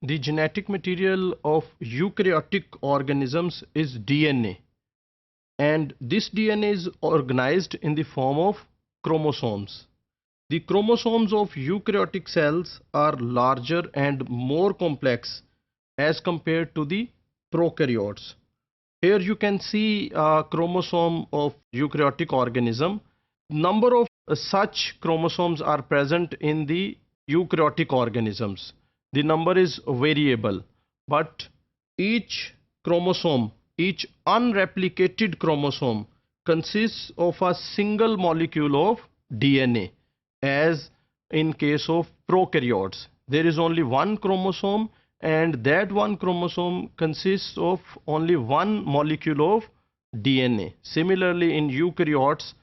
The genetic material of eukaryotic organisms is DNA, and this DNA is organized in the form of chromosomes. The chromosomes of eukaryotic cells are larger and more complex as compared to the prokaryotes. Here you can see a chromosome of eukaryotic organism. Number of such chromosomes are present in the eukaryotic organisms. The number is variable, but each chromosome, each unreplicated chromosome consists of a single molecule of DNA, as in case of prokaryotes. There is only one chromosome, and that one chromosome consists of only one molecule of DNA. Similarly, in eukaryotes,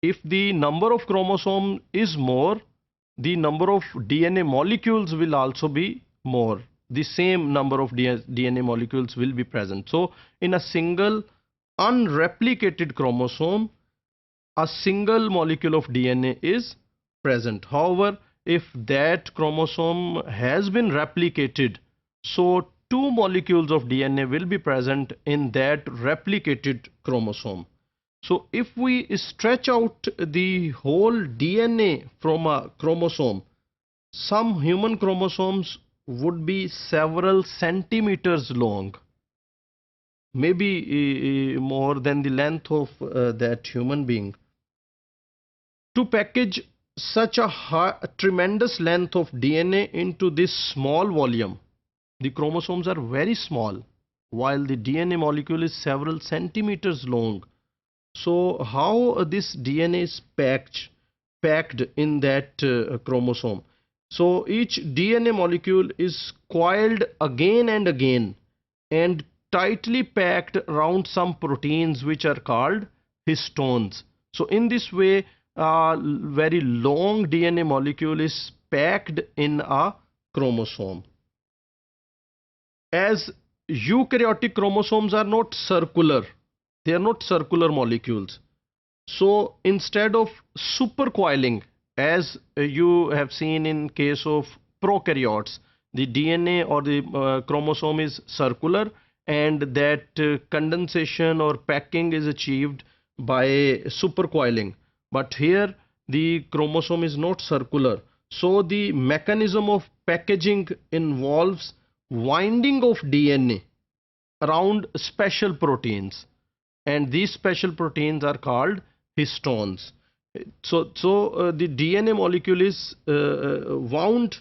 if the number of chromosomes is more, the number of DNA molecules will also be more. The same number of DNA molecules will be present. So, in a single unreplicated chromosome, a single molecule of DNA is present. However, if that chromosome has been replicated, so two molecules of DNA will be present in that replicated chromosome. So if we stretch out the whole DNA from a chromosome, some human chromosomes would be several centimeters long, maybe more than the length of that human being. To package such a tremendous length of DNA into this small volume, the chromosomes are very small, while the DNA molecule is several centimeters long. So how this DNA is packed in that chromosome? So each DNA molecule is coiled again and again and tightly packed around some proteins which are called histones. So in this way, a very long DNA molecule is packed in a chromosome. As eukaryotic chromosomes are not circular, they are not circular molecules. So instead of supercoiling, as you have seen in case of prokaryotes, the DNA or the chromosome is circular, and that condensation or packing is achieved by supercoiling. But here the chromosome is not circular. So the mechanism of packaging involves winding of DNA around special proteins, and these special proteins are called histones. So the DNA molecule is wound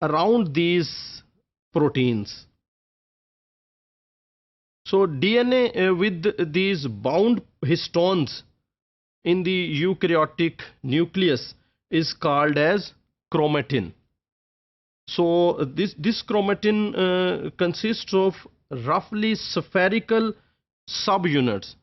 around these proteins. So DNA with these bound histones in the eukaryotic nucleus is called as chromatin. So this chromatin consists of roughly spherical subunits.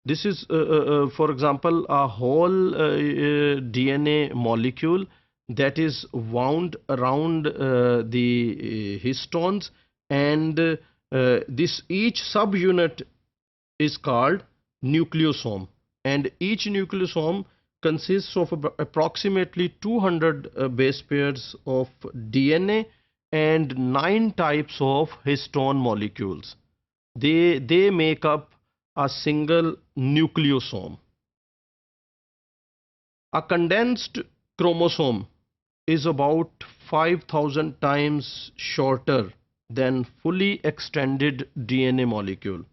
This is for example a whole DNA molecule that is wound around the histones, and this each subunit is called nucleosome, and each nucleosome consists of approximately 200 base pairs of DNA and 9 types of histone molecules. They make up a single nucleosome. A condensed chromosome is about 5,000 times shorter than fully extended DNA molecule.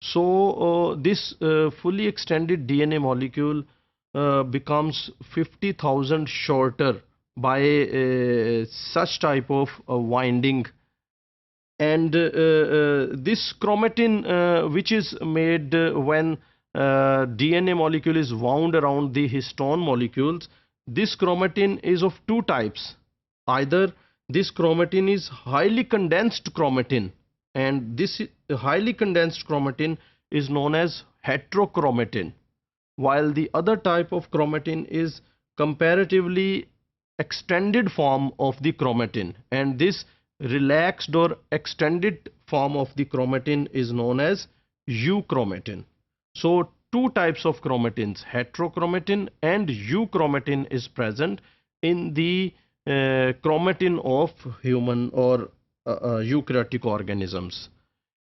So this fully extended DNA molecule becomes 50,000 shorter by such type of winding, and this chromatin which is made when DNA molecule is wound around the histone molecules, this chromatin is of two types. Either this chromatin is highly condensed chromatin, and this highly condensed chromatin is known as heterochromatin, while the other type of chromatin is comparatively extended form of the chromatin, and this relaxed or extended form of the chromatin is known as euchromatin. So two types of chromatins, heterochromatin and euchromatin, is present in the chromatin of human or eukaryotic organisms.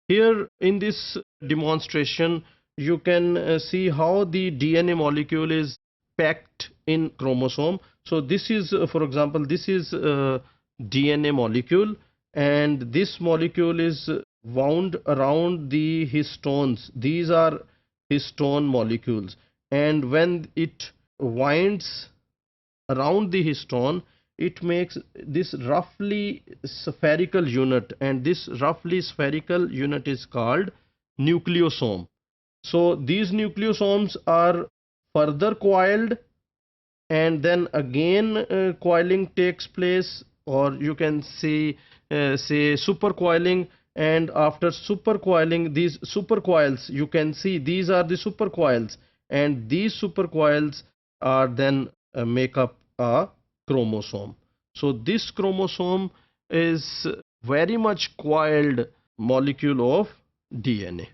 Here in this demonstration, you can see how the DNA molecule is packed in chromosome. So this is, for example, this is DNA molecule, and this molecule is wound around the histones. These are histone molecules, and when it winds around the histone, it makes this roughly spherical unit, and this roughly spherical unit is called nucleosome. So these nucleosomes are further coiled, and then again coiling takes place, or you can say supercoiling. And after supercoiling, these supercoils, you can see these are the supercoils, and these supercoils are then make up a chromosome. So this chromosome is very much coiled molecule of DNA.